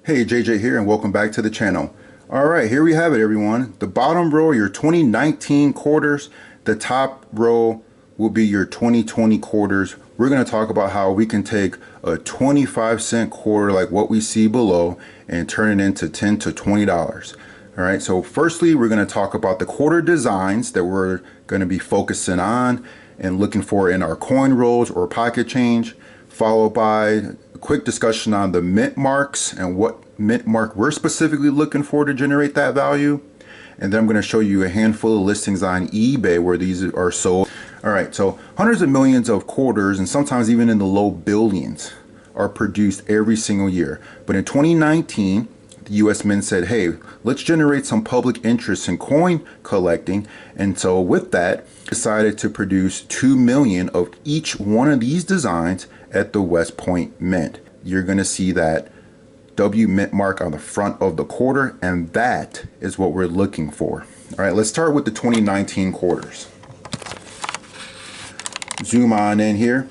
Hey, JJ here, and welcome back to the channel. Alright, here we have it, everyone. The bottom row, your 2019 quarters. The top row will be your 2020 quarters. We're going to talk about how we can take a 25-cent quarter like what we see below and turn it into $10 to $20. Alright, so firstly, we're going to talk about the quarter designs that we're going to be focusing on and looking for in our coin rolls or pocket change, followed by a quick discussion on the mint marks and what mint mark we're specifically looking for to generate that value. And then I'm going to show you a handful of listings on eBay where these are sold. Alright, so hundreds of millions of quarters, and sometimes even in the low billions, are produced every single year. But in 2019, the US Mint said, hey, let's generate some public interest in coin collecting. And so with that, decided to produce 2 million of each one of these designs at the West Point Mint. You're going to see that W mint mark on the front of the quarter, and that is what we're looking for. All right, let's start with the 2019 quarters. Zoom on in here.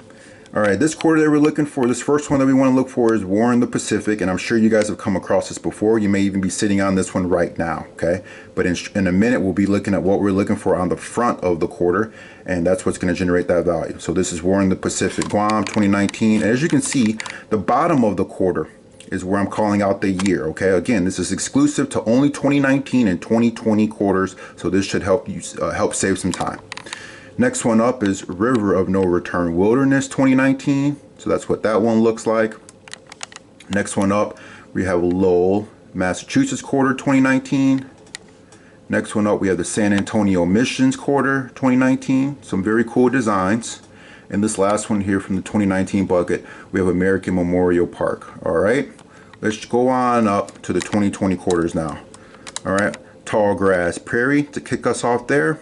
All right, this quarter that we're looking for, this first one that we want to look for is Warren the Pacific, and I'm sure you guys have come across this before. You may even be sitting on this one right now, okay? But in a minute, we'll be looking at what we're looking for on the front of the quarter, and that's what's going to generate that value. So this is Warren the Pacific, Guam, 2019. And as you can see, the bottom of the quarter is where I'm calling out the year, okay? Again, this is exclusive to only 2019 and 2020 quarters, so this should help you help save some time. Next one up is River of No Return Wilderness 2019. So that's what that one looks like. Next one up, we have Lowell, Massachusetts quarter 2019. Next one up, we have the San Antonio Missions quarter 2019. Some very cool designs. And this last one here from the 2019 bucket, we have American Memorial Park. All right, let's go on up to the 2020 quarters now. All right, Tallgrass Prairie to kick us off there.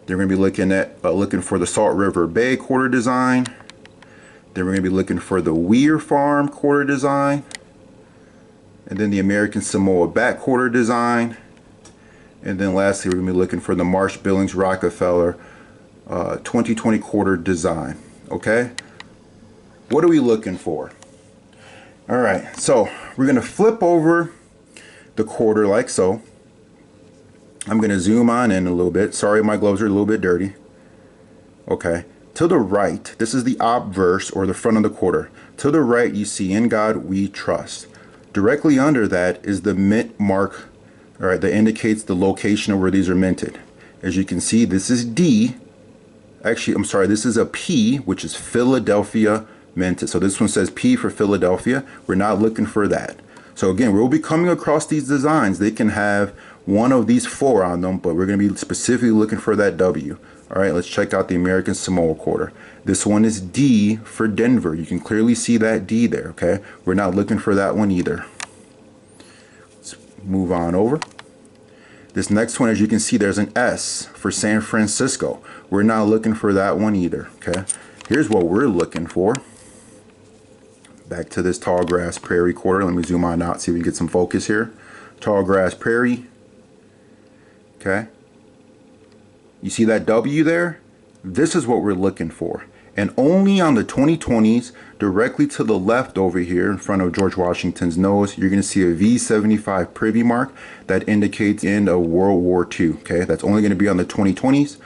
They're going to be looking for the Salt River Bay quarter design. Then we're going to be looking for the Weir Farm quarter design. And then the American Samoa Bat quarter design. And then lastly, we're going to be looking for the Marsh Billings Rockefeller 2020 quarter design. Okay? What are we looking for? Alright, so we're going to flip over the quarter like so. I'm going to zoom on in a little bit. Sorry, my gloves are a little bit dirty. Okay. To the right, this is the obverse or the front of the quarter. To the right, you see In God We Trust. Directly under that is the mint mark, all right, that indicates the location of where these are minted. As you can see, this is D. Actually, I'm sorry, this is a P, which is Philadelphia minted. So this one says P for Philadelphia. We're not looking for that. So again, we'll be coming across these designs. They can have one of these four on them, but we're going to be specifically looking for that W. All right, let's check out the American Samoa quarter. This one is D for Denver. You can clearly see that D there, okay? We're not looking for that one either. Let's move on over. This next one, as you can see, there's an S for San Francisco. We're not looking for that one either, okay? Here's what we're looking for. Back to this Tallgrass Prairie quarter. Let me zoom on out, see if we can get some focus here. Tallgrass Prairie. Okay. You see that W there? This is what we're looking for. And only on the 2020s, directly to the left over here in front of George Washington's nose, you're going to see a V75 privy mark that indicates end of World War II. Okay, that's only going to be on the 2020s.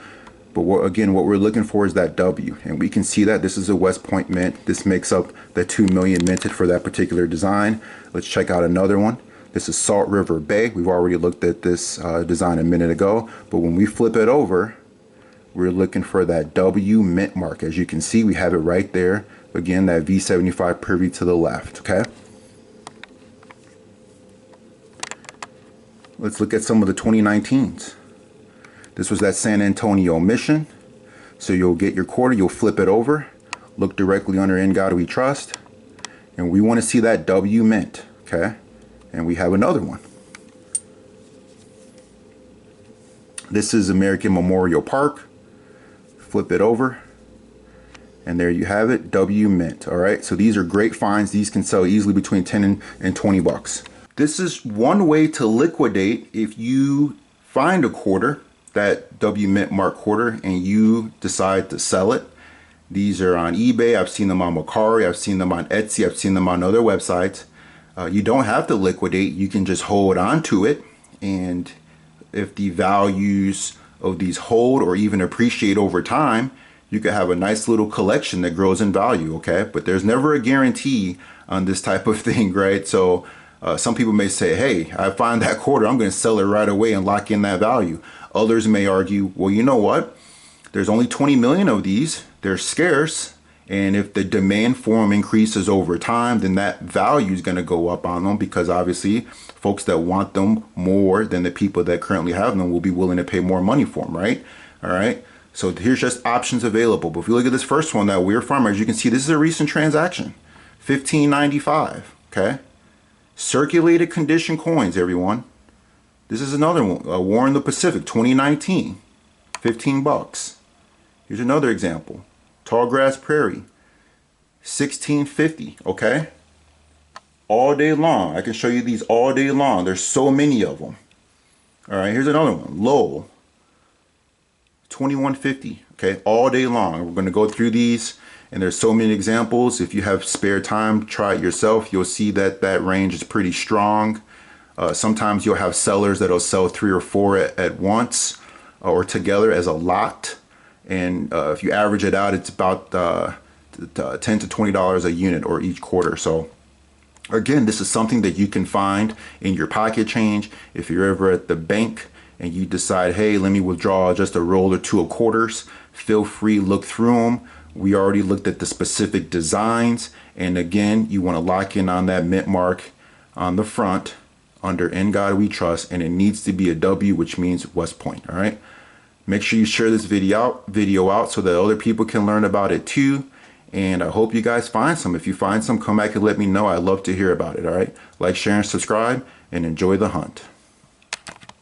But again, what we're looking for is that W. And we can see that this is a West Point mint. This makes up the 2 million minted for that particular design. Let's check out another one. This is Salt River Bay. We've already looked at this design a minute ago. But when we flip it over, we're looking for that W mint mark. As you can see, we have it right there. Again, that V75 privy to the left. Okay. Let's look at some of the 2019s. This was that San Antonio Mission. So you'll get your quarter, you'll flip it over, look directly under In God We Trust, and we want to see that W mint. Okay. And we have another one. This is American Memorial Park. Flip it over. And there you have it, W mint. All right, so these are great finds. These can sell easily between 10 and 20 bucks. This is one way to liquidate if you find a quarter, that W mint mark quarter, and you decide to sell it. These are on eBay. I've seen them on Mercari. I've seen them on Etsy. I've seen them on other websites. You don't have to liquidate. You can just hold on to it. And if the values of these hold or even appreciate over time, you could have a nice little collection that grows in value, okay? But there's never a guarantee on this type of thing, right? So some people may say, hey, I find that quarter, I'm going to sell it right away and lock in that value. Others may argue, well, you know what? There's only 20 million of these. They're scarce. And if the demand for them increases over time, then that value is going to go up on them, because obviously folks that want them more than the people that currently have them will be willing to pay more money for them, right? All right. So here's just options available. But if you look at this first one, that Weird Farmer, as you can see, this is a recent transaction, 1595. Okay. Circulated condition coins, everyone. This is another one, War in the Pacific, 2019, 15 bucks. Here's another example. Tallgrass Prairie, 1650, okay? All day long. I can show you these all day long. There's so many of them. All right, here's another one. Lowell, 2150, okay? All day long. We're going to go through these, and there's so many examples. If you have spare time, try it yourself. You'll see that that range is pretty strong. Sometimes you'll have sellers that'll sell 3 or 4 at once or together as a lot. And if you average it out, it's about $10 to $20 a unit or each quarter. So again, this is something that you can find in your pocket change. If you're ever at the bank and you decide, hey, let me withdraw just a roll or two of quarters, feel free, look through them. We already looked at the specific designs. And again, you want to lock in on that mint mark on the front under In God We Trust, and it needs to be a W, which means West Point. All right. Make sure you share this video out so that other people can learn about it too. And I hope you guys find some. If you find some, come back and let me know. I'd love to hear about it. All right. Like, share, and subscribe, and enjoy the hunt.